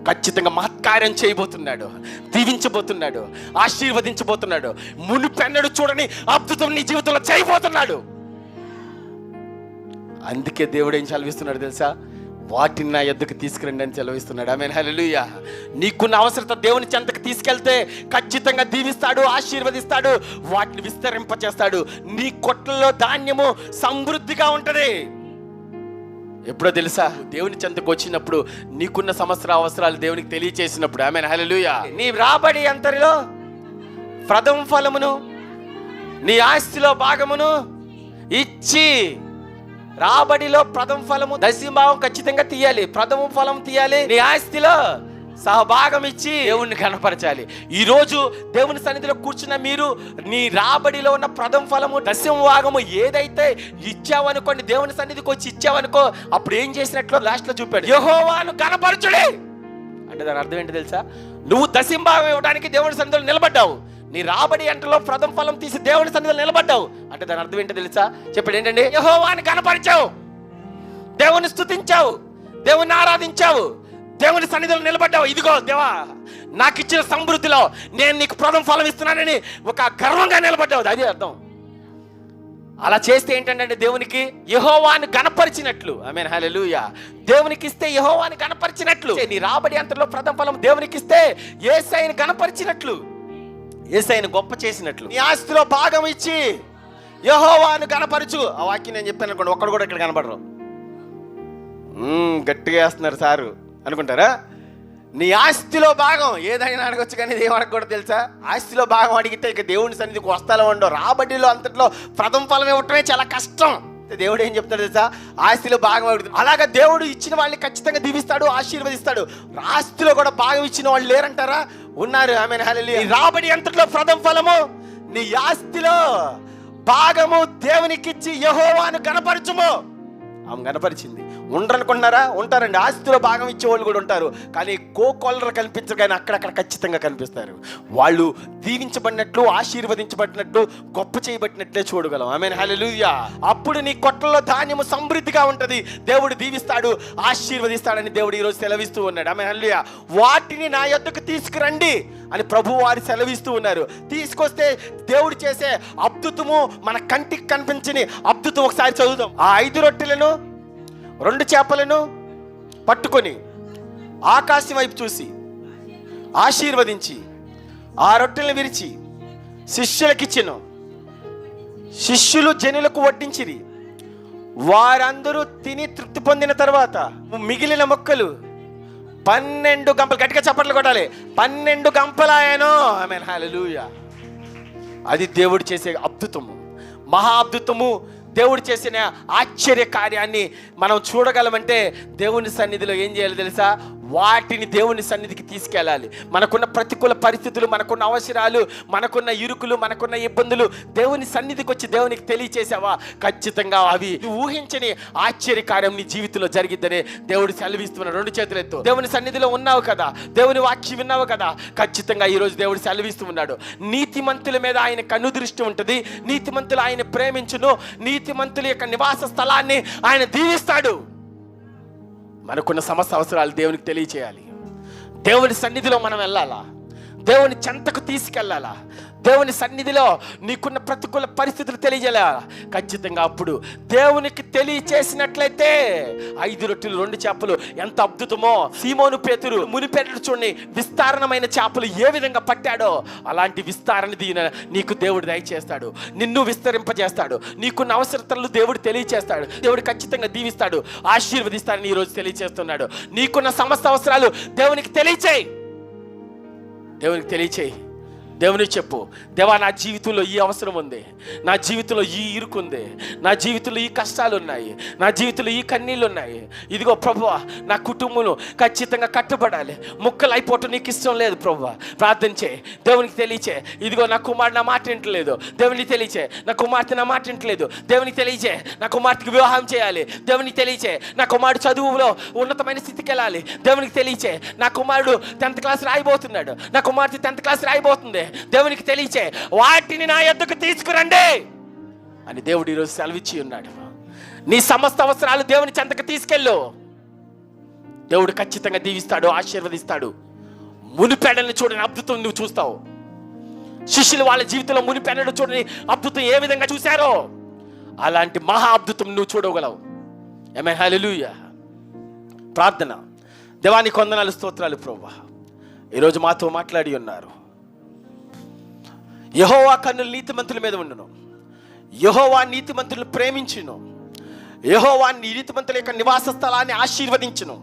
ఖచ్చితంగా మహత్కార్యం చేయబోతున్నాడు, దీవించబోతున్నాడు, ఆశీర్వదించబోతున్నాడు. మునుపెన్నడు చూడని అద్భుతం నీ జీవితంలో చేయబోతున్నాడు. అందుకే దేవుడు ఏం సెలవిస్తున్నాడు తెలుసా? వాటిని నా యొద్దకు తీసుకురండి అని సెలవిస్తున్నాడు. ఆమేన్, హల్లెలూయా. నీకున్న అవసరత దేవుని చెంతకు తీసుకెళ్తే ఖచ్చితంగా దీవిస్తాడు, ఆశీర్వదిస్తాడు, వాటిని విస్తరింపచేస్తాడు. నీ కొట్లలో ధాన్యము సమృద్ధిగా ఉంటది. ఎప్పుడో తెలుసా? దేవుని చెంతకు వచ్చినప్పుడు నీకున్న సంవత్సర అవసరాలు దేవునికి తెలియచేసినప్పుడు. ఆమేన్, హల్లెలూయా. నీ రాబడి అంతరిలో ప్రథమ ఫలమును, నీ ఆస్తిలో భాగమును ఇచ్చి, రాబడిలో ప్రథమ ఫలము దశమభాగం ఖచ్చితంగా తీయాలి, ప్రథమ ఫలం తీయాలి, నీ ఆస్తిలో సహభాగం ఇచ్చి దేవుణ్ణి కనపరచాలి. ఈరోజు దేవుని సన్నిధిలో కూర్చున్న మీరు నీ రాబడిలో ఉన్న ప్రథమ ఫలము దశమభాగము ఏదైతే ఇచ్చావనుకోండి, దేవుని సన్నిధికి వచ్చి ఇచ్చావనుకో, అప్పుడు ఏం చేసినట్లు లాస్ట్లో చూపాడు, యెహోవాను కనపరచుడే అంటే దాని అర్థం ఏంటి తెలుసా? నువ్వు దశమభాగం ఇవ్వడానికి దేవుని సన్నిధిలో నిలబడ్డావు. నీ రాబడి అంటలో ప్రథమ ఫలం తీసి దేవుని సన్నిధిలో నిలబడ్డావు అంటే దాని అర్థం ఏంటో తెలుసా? చెప్పాడు ఏంటంటే, యెహోవాను కనపరిచావు, దేవుని స్తుతించావు, దేవుని ఆరాధించావు, దేవుని సన్నిధిలో నిలబడ్డావు. ఇదిగో దేవా, నాకు ఇచ్చిన సమృద్ధిలో నేను నీకు ప్రథమ ఫలం ఇస్తున్నానని ఒక గర్వంగా నిలబడ్డావు. అది అర్థం. అలా చేస్తే ఏంటంటే దేవునికి యెహోవాను గణపరిచినట్లు. ఆమేన్, హల్లెలూయా. దేవునికి ఇస్తే యెహోవాను గణపరిచినట్లు. నీ రాబడి అంతలో ప్రథమ ఫలం దేవునికి ఇస్తే యేసయ్యను గణపరిచినట్లు, యేసయ్యను గొప్ప చేసినట్లు. నీ ఆస్తిలో భాగం ఇచ్చి యెహోవాను గణపరచు. ఆ వాక్యం నేను చెప్పాను అనుకోండి, ఒక్కడు కూడా ఇక్కడ కనపడరు. గట్టిగా వేస్తున్నారు సారు అనుకుంటారా? నీ ఆస్తిలో భాగం ఏదైనా అడగొచ్చు, కానీ ఇది ఏమడగకూడదు తెలుసా? ఆస్తిలో భాగం అడిగితే ఇక దేవుని సన్నిధికి వస్తాలో ఉండవు. రాబడిలో అంతట్లో ప్రథమ ఫలం ఇవ్వటమే చాలా కష్టం. దేవుడు ఏం చెప్తాడు తెలుసా? ఆస్తిలో భాగం అడుగుతుంది. అలాగా దేవుడు ఇచ్చిన వాళ్ళని ఖచ్చితంగా దీవిస్తాడు, ఆశీర్వదిస్తాడు. ఆస్తిలో కూడా భాగం ఇచ్చిన వాళ్ళు లేరంటారా? ఉన్నారు. ఆమేన్, హల్లెలూయా. రాబడి అంతట్లో ప్రథమ ఫలము నీ ఆస్తిలో భాగము దేవునికిచ్చి యెహోవాను గణపరచుము. ఆమె గణపరిచింది. ఉండరనుకుంటున్నారా? ఉంటారండి. ఆస్తిలో భాగం ఇచ్చే వాళ్ళు కూడా ఉంటారు, కానీ కోకొల్లరు కనిపించరు, కానీ అక్కడక్కడ ఖచ్చితంగా కనిపిస్తారు. వాళ్ళు దీవించబడినట్లు, ఆశీర్వదించబడినట్లు, గొప్ప చేయబడినట్లే చూడగలం. ఆమేన్, హల్లెలూయా. అప్పుడు నీ కొట్లలో ధాన్యము సమృద్ధిగా ఉంటది. దేవుడు దీవిస్తాడు, ఆశీర్వదిస్తాడని దేవుడు ఈరోజు సెలవిస్తూ ఉన్నాడు. ఆమేన్, హల్లెలూయా. వాటిని నా యొద్దకు తీసుకురండి అని ప్రభు వారు సెలవిస్తూ ఉన్నారు. తీసుకొస్తే దేవుడు చేసే అద్భుతము, మన కంటికి కనిపించని అద్భుతం ఒకసారి చదువుదాం. ఆ 5 రొట్టెలను 2 చేపలను పట్టుకొని ఆకాశం వైపు చూసి ఆశీర్వదించి ఆ రొట్టెలను విరిచి శిష్యులకిచ్చెను. శిష్యులు జనులకు వడ్డించిరి. వారందరూ తిని తృప్తి పొందిన తర్వాత మిగిలిన మొక్కలు 12 గంపలు, గట్టిగా చప్పట్లు కొట్టాలి, 12 గంపలాయను. ఆమేన్, హల్లెలూయా. అది దేవుడు చేసే అద్భుతము, మహా అద్భుతము. దేవుడు చేసిన ఆశ్చర్య కార్యాన్ని మనం చూడగలమంటే దేవుని సన్నిధిలో ఏం చేయాలి తెలుసా? వాటిని దేవుని సన్నిధికి తీసుకెళ్ళాలి. మనకున్న ప్రతికూల పరిస్థితులు, మనకున్న అవసరాలు, మనకున్న ఇరుకులు, మనకున్న ఇబ్బందులు దేవుని సన్నిధికి వచ్చి దేవునికి తెలియచేసావా, ఖచ్చితంగా అవి ఊహించని ఆశ్చర్య కార్యం నీ జీవితంలో జరిగిద్దనే దేవుడు సెలవిస్తున్న 2 చేతులు ఎత్తు. దేవుని సన్నిధిలో ఉన్నావు కదా, దేవుని వాక్యం విన్నావు కదా, ఖచ్చితంగా ఈరోజు దేవుడు సెలవిస్తూ ఉన్నాడు. నీతిమంతుల మీద ఆయన కనుదృష్టి ఉంటుంది. నీతిమంతులు ఆయన ప్రేమించును. నీతిమంతుల యొక్క నివాస స్థలాన్ని ఆయన దీవిస్తాడు. మనకున్న సమస్త అవసరాలు దేవునికి తెలియచేయాలి. దేవుని సన్నిధిలో మనం వెళ్ళాలా? దేవుని చెంతకు తీసుకెళ్ళాలా, దేవుని సన్నిధిలో నీకున్న ప్రతికూల పరిస్థితులు తెలియజేయాలా. ఖచ్చితంగా అప్పుడు దేవునికి తెలియచేసినట్లయితే 5 రొట్టెలు 2 చేపలు ఎంత అద్భుతమో. సీమోను పేతురు మునిపెన్నడు చూడండి విస్తారణమైన చేపలు ఏ విధంగా పట్టాడో అలాంటి విస్తారణ దీవెన నీకు దేవుడు దయచేస్తాడు. నిన్ను విస్తరింపజేస్తాడు. నీకున్న అవసరతలు దేవుడు తెలియచేస్తాడు. దేవుడు ఖచ్చితంగా దీవిస్తాడు, ఆశీర్వదిస్తాడని ఈరోజు తెలియచేస్తున్నాడు. నీకున్న సమస్త అవసరాలు దేవునికి తెలియచేయి. దేవునికి తెలియచేయి. దేవునికి చెప్పు, దేవా నా జీవితంలో ఈ అవసరం ఉంది, నా జీవితంలో ఈ ఇరుకు ఉంది, నా జీవితంలో ఈ కష్టాలు ఉన్నాయి, నా జీవితంలో ఈ కన్నీళ్ళు ఉన్నాయి. ఇదిగో ప్రభువా నా కుటుంబం ఖచ్చితంగా కట్టుబడాలి, ముక్కలు అయిపోవటం నీకు ఇష్టం లేదు ప్రభువా. ప్రార్థన చేయి, దేవునికి తెలియచే. ఇదిగో నా కుమారుడు నా మాట వింటలేదు, దేవునికి తెలియచే. నా కుమార్తె నా మాట వింటలేదు, దేవునికి తెలియచే. నా కుమార్తెకి వివాహం చేయాలి, దేవునికి తెలియచే. నా కుమారుడు చదువులో ఉన్నతమైన స్థితికి వెళ్ళాలి, దేవునికి తెలియచే. నా కుమారుడు 10th క్లాస్ రాయిపోతున్నాడు, నా కుమార్తె 10th క్లాస్ రాయిపోతుంది, దేవునికి తెలియచే. వాటిని నా యొద్దకు తీసుకురండి అని దేవుడు ఈరోజు సెలవిచ్చి ఉన్నాడు. నీ సమస్త అవసరాలు దేవుని చెంతకు తీసుకెళ్ళు. దేవుడు ఖచ్చితంగా దీవిస్తాడు, ఆశీర్వదిస్తాడు. మునిపెన్నడు చూడని అద్భుతం నువ్వు చూస్తావు. శిష్యులు వాళ్ళ జీవితంలో మునిపెన్నడు చూడని అద్భుతం ఏ విధంగా చూశారో అలాంటి మహా అద్భుతం నువ్వు చూడగలవు. ఆమేన్, హల్లెలూయా. ప్రార్థన. దేవానికి వందనాలు, స్తోత్రాలు ప్రభువా. ఈరోజు మాతో మాట్లాడి ఉన్నారు. యెహోవా కన్నులు నీతిమంతుల మీద ఉండును, యెహోవా నీతిమంతులను ప్రేమించును, యెహోవా నీతిమంతుల యొక్క నివాస స్థలాన్ని ఆశీర్వదించును.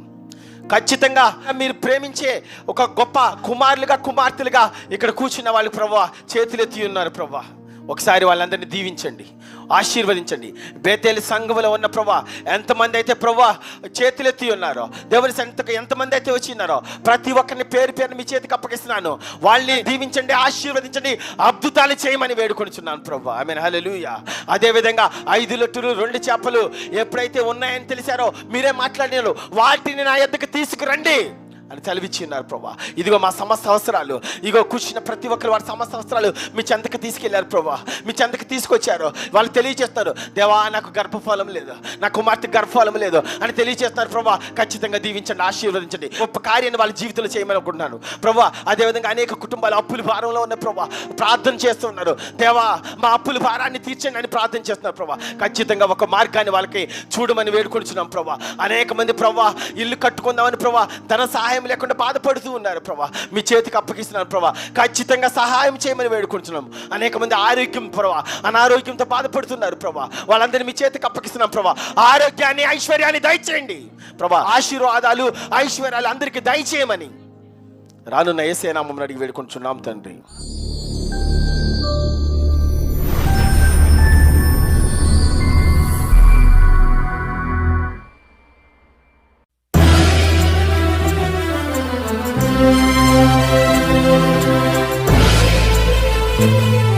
ఖచ్చితంగా మీరు ప్రేమించే ఒక గొప్ప కుమారులుగా కుమార్తెలుగా ఇక్కడ కూర్చున్న వాళ్ళు ప్రభువా చేతులెత్తి ఉన్నారు ప్రభువా. ఒకసారి వాళ్ళందరినీ దీవించండి, ఆశీర్వదించండి. బేతేలు సంఘములో ఉన్న ప్రభువా ఎంతమంది అయితే ప్రభువా చేతులెత్తి ఉన్నారో, దేవుని సంతకు ఎంతమంది అయితే వచ్చి ఉన్నారో ప్రతి ఒక్కరిని పేరు పేరుని మీ చేతికి అప్పగిస్తున్నాను. వాళ్ళని దీవించండి, ఆశీర్వదించండి, అద్భుతాలు చేయమని వేడుకొనిచున్నాను ప్రభువా. ఆమేన్, హల్లెలూయా. అదేవిధంగా 5 రొట్టెలు 2 చేపలు ఎప్పుడైతే ఉన్నాయని తెలిసారో మీరే మాట్లాడినారు, వాటిని నా యొద్దకు తీసుకురండి అని సెలవిచ్చి ఉన్నారు ప్రభా. ఇదిగో మా సమస్త అవసరాలు, ఇదిగో కూర్చున్న ప్రతి ఒక్కరు వారి సమస్త అవసరాలు మీ చెంతకు తీసుకెళ్లారు ప్రభా. మీ చెంతకు తీసుకొచ్చారు. వాళ్ళు తెలియజేస్తారు, దేవా నాకు గర్భఫలం లేదు, నా కుమార్తె గర్భఫలం లేదు అని తెలియజేస్తారు ప్రభా. ఖచ్చితంగా దీవించండి, ఆశీర్వదించండి, గొప్ప కార్యాన్ని వాళ్ళ జీవితంలో చేయమని అనుకుంటున్నాను ప్రభా. అదేవిధంగా అనేక కుటుంబాలు అప్పుల భారంలో ఉన్న ప్రభా ప్రార్థన చేస్తున్నారు. దేవా మా అప్పుల భారాన్ని తీర్చండి అని ప్రార్థన చేస్తున్నారు ప్రభా. ఖచ్చితంగా ఒక మార్గాన్ని వాళ్ళకి చూడమని వేడుకొనిచున్నాం ప్రభా. అనేక మంది ప్రభా ఇల్లు కట్టుకుందామని ప్రభా ధన సహాయం లేకుండా బాధపడుతూ ఉన్నారు ప్రభా. మీ చేతికి అప్పగిస్తున్నాను ప్రభా. ఖచ్చితంగా సహాయం చేయమని వేడుకుంటున్నాం. అనేక మంది ఆరోగ్యం ప్రభా అనారోగ్యంతో బాధపడుతున్నారు ప్రభా. వాళ్ళందరినీ మీ చేతికి అప్పగిస్తున్నాం ప్రభా. ఆరోగ్యాన్ని ఐశ్వర్యాన్ని దయచేయండి ప్రభా. ఆశీర్వాదాలు ఐశ్వర్యాలు అందరికీ దయచేయమని రానున్న యేసయ్య నామమున అడిగి వేడుకుంటున్నాం తండ్రి. Thank you.